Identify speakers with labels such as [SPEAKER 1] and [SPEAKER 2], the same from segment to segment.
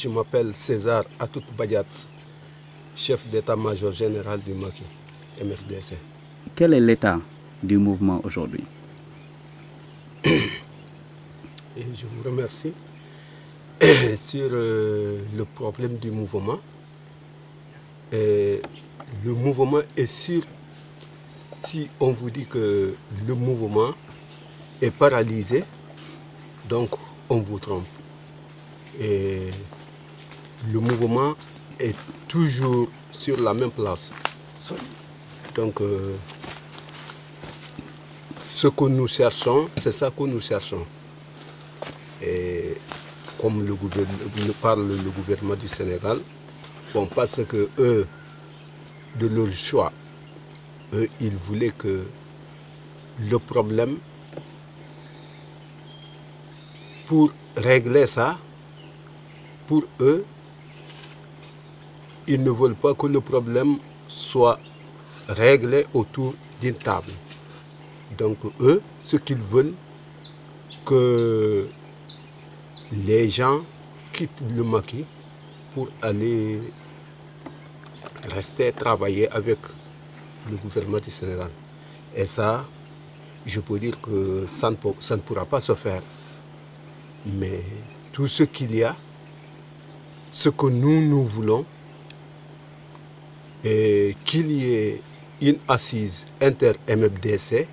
[SPEAKER 1] Je m'appelle César Atout Badiat, chef d'état-major général du Maki, MFDC.
[SPEAKER 2] Quel est l'état du mouvement aujourd'hui?
[SPEAKER 1] Et je vous remercie. Sur le problème du mouvement, le mouvement est sûr. Si on vous dit que le mouvement est paralysé, donc on vous trompe. Et le mouvement est toujours sur la même place. Donc ce que nous cherchons, c'est ça que nous cherchons. Et comme parle le gouvernement du Sénégal, bon, parce que eux, de leur choix, eux, ils voulaient que le problème, pour régler ça, pour eux, ils ne veulent pas que le problème soit réglé autour d'une table. Donc eux, ce qu'ils veulent, que les gens quittent le Maki pour aller rester travailler avec le gouvernement du Sénégal. Et ça, je peux dire que ça ne pourra pas se faire. Mais tout ce qu'il y a, ce que nous voulons, et qu'il y ait une assise inter-MFDC,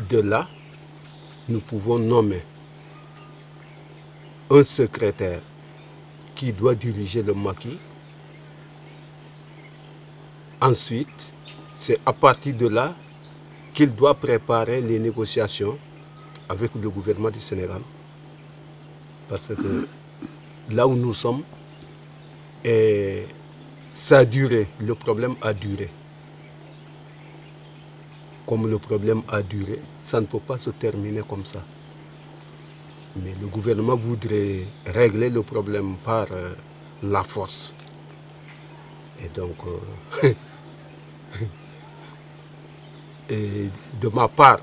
[SPEAKER 1] de là, nous pouvons nommer un secrétaire qui doit diriger le Maki. Ensuite, c'est à partir de là qu'il doit préparer les négociations avec le gouvernement du Sénégal. Parce que là où nous sommes, ça a duré, le problème a duré. Comme le problème a duré, ça ne peut pas se terminer comme ça. Mais le gouvernement voudrait régler le problème par la force. Et donc, et de ma part,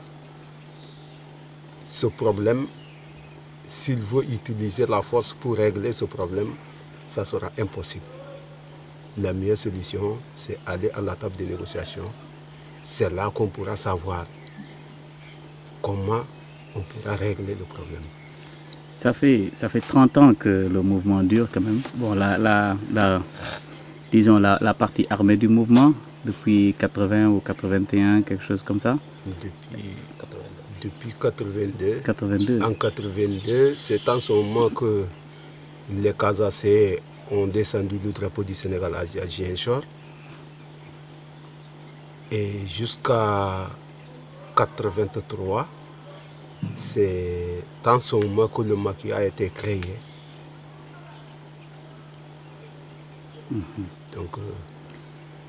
[SPEAKER 1] ce problème, s'il veut utiliser la force pour régler ce problème, ça sera impossible. La meilleure solution, c'est aller à la table de négociation. C'est là qu'on pourra savoir comment on pourra régler le problème.
[SPEAKER 2] Ça fait 30 ans que le mouvement dure quand même. Bon, disons la partie armée du mouvement, depuis 80 ou 81, quelque chose comme ça.
[SPEAKER 1] Depuis 82.
[SPEAKER 2] 82.
[SPEAKER 1] En 82, c'est en ce moment que les Casacés ont descendu le drapeau du Sénégal à Ziguinchor. Et jusqu'à 83, c'est en ce moment que le Maki a été créé. Donc,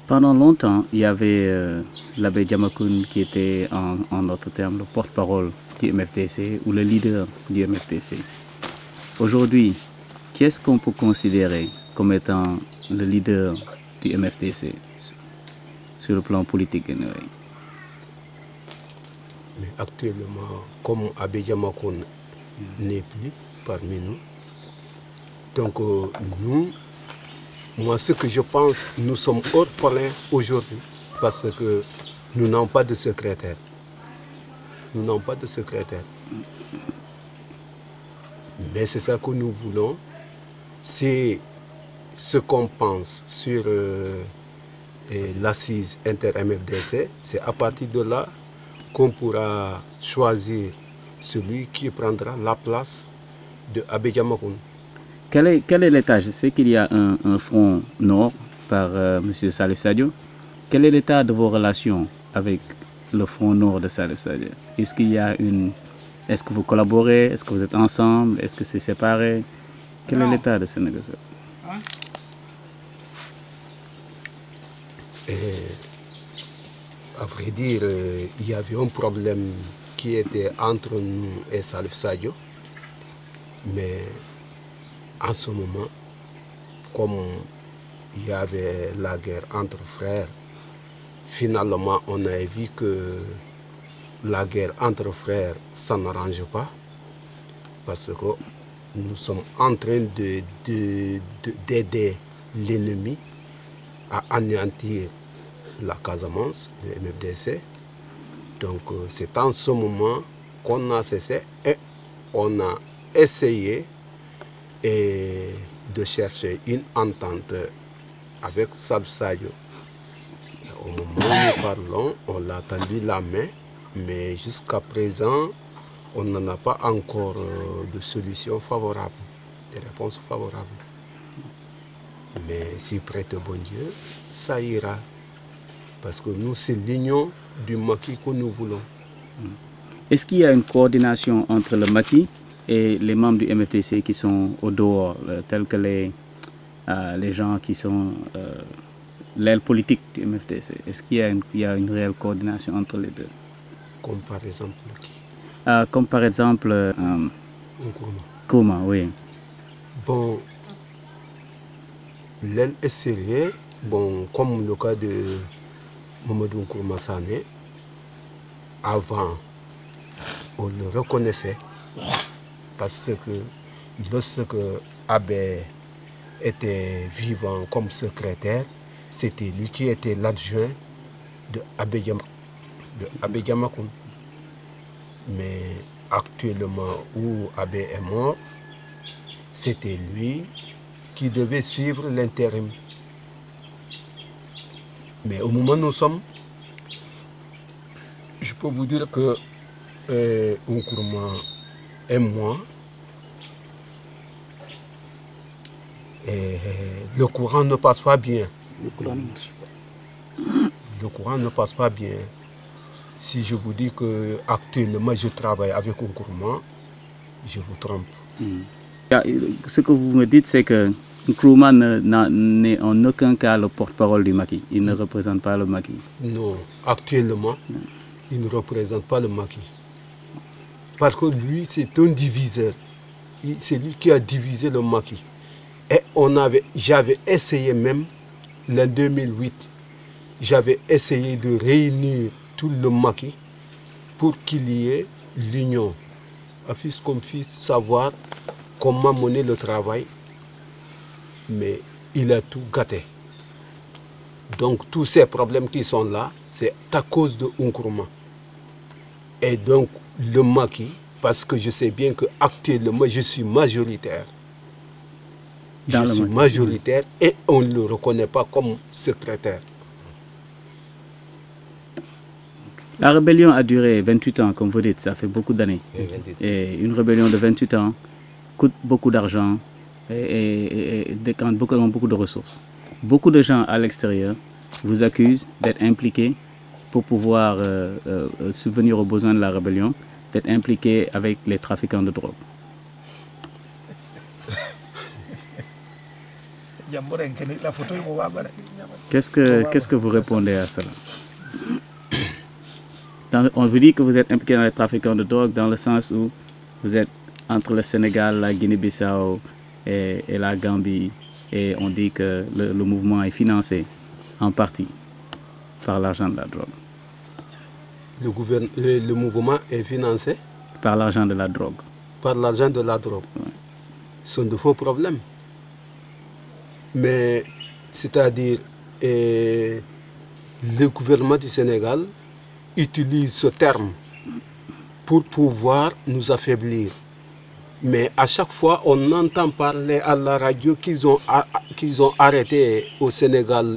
[SPEAKER 2] pendant longtemps, il y avait l'abbé Diamacoune qui était en d'autres termes le porte-parole du MFDC ou le leader du MFDC. Aujourd'hui, qu'est-ce qu'on peut considérer comme étant le leader du MFDC sur le plan politique?
[SPEAKER 1] Mais actuellement, comme Abbé Diamacoune n'est plus parmi nous, donc moi ce que je pense, nous sommes orphelins aujourd'hui parce que nous n'avons pas de secrétaire. Nous n'avons pas de secrétaire. Mais c'est ça que nous voulons. C'est ce qu'on pense sur l'assise inter-MFDC. C'est à partir de là qu'on pourra choisir celui qui prendra la place de Abbé Diamacoune.
[SPEAKER 2] Quel est l'état? Je sais qu'il y a un front nord par M. Salif Sadio. Quel est l'état de vos relations avec le front nord de Salif Sadio? Est-ce que vous collaborez? Est-ce que vous êtes ensemble? Est-ce que c'est séparé? Quel est l'état de ces négociations?
[SPEAKER 1] À vrai dire, il y avait un problème qui était entre nous et Salif Sadio. Mais en ce moment, comme il y avait la guerre entre frères, finalement on a vu que la guerre entre frères, ça n'arrange pas. parce que nous sommes en train d'aider l'ennemi à anéantir la Casamance, le MFDC. Donc c'est en ce moment qu'on a cessé et on a essayé de chercher une entente avec Salif Sadio. Au moment où nous parlons, on l'a tendu la main, mais jusqu'à présent, on n'en a pas encore de solution favorable, de réponse favorable. Mais si prête bon Dieu, ça ira. Parce que nous, c'est l'union du maquis que nous voulons.
[SPEAKER 2] Est-ce qu'il y a une coordination entre le maquis et les membres du MFDC qui sont au dehors, tels que les gens qui sont l'aile politique du MFDC? Est-ce qu'il y a une réelle coordination entre les deux?
[SPEAKER 1] Comme par exemple qui?
[SPEAKER 2] Comme par exemple Nkrumah, oui.
[SPEAKER 1] Bon, l'aile est sérieux, bon, comme le cas de Mamadou Nkrumah Sané. Avant, on le reconnaissait parce que lorsque Abbé était vivant comme secrétaire, c'était lui qui était l'adjoint de Abbé Diamacoune. Mais actuellement, où Abbé est mort, c'était lui qui devait suivre l'intérim. Mais au moment où nous sommes, je peux vous dire que Nkrumah et moi, le courant ne passe pas bien. Le courant ne passe pas bien. Si je vous dis que actuellement je travaille avec Nkrumah, je vous trompe.
[SPEAKER 2] Ce que vous me dites, c'est que Nkrumah n'est en aucun cas le porte-parole du maquis. Il ne représente pas le maquis.
[SPEAKER 1] Non, actuellement, il ne représente pas le maquis. Parce que lui, c'est un diviseur. C'est lui qui a divisé le maquis. Et j'avais essayé même, en 2008, j'avais essayé de réunir tout le maquis pour qu'il y ait l'union. À fils comme fils, savoir comment mener le travail. Mais il a tout gâté. Donc tous ces problèmes qui sont là, c'est à cause de Nkrumah. Et donc le maquis, parce que je sais bien qu'actuellement je suis majoritaire. Je suis majoritaire et on ne le reconnaît pas comme secrétaire.
[SPEAKER 2] La rébellion a duré 28 ans, comme vous dites, ça fait beaucoup d'années. Et une rébellion de 28 ans coûte beaucoup d'argent et décante beaucoup de ressources. Beaucoup de gens à l'extérieur vous accusent d'être impliqués pour pouvoir subvenir aux besoins de la rébellion, d'être impliqués avec les trafiquants de drogue. Qu'est-ce que vous répondez à cela? On vous dit que vous êtes impliqué dans les trafiquants de drogue dans le sens où vous êtes entre le Sénégal, la Guinée-Bissau et la Gambie, et on dit que le mouvement est financé en partie par l'argent de la drogue.
[SPEAKER 1] Le mouvement est financé
[SPEAKER 2] par l'argent de la drogue.
[SPEAKER 1] Par l'argent de la drogue.
[SPEAKER 2] Ouais.
[SPEAKER 1] Ce sont de faux problèmes. Mais c'est-à-dire le gouvernement du Sénégal utilise ce terme pour pouvoir nous affaiblir. Mais à chaque fois, on entend parler à la radio qu'ils ont arrêté au Sénégal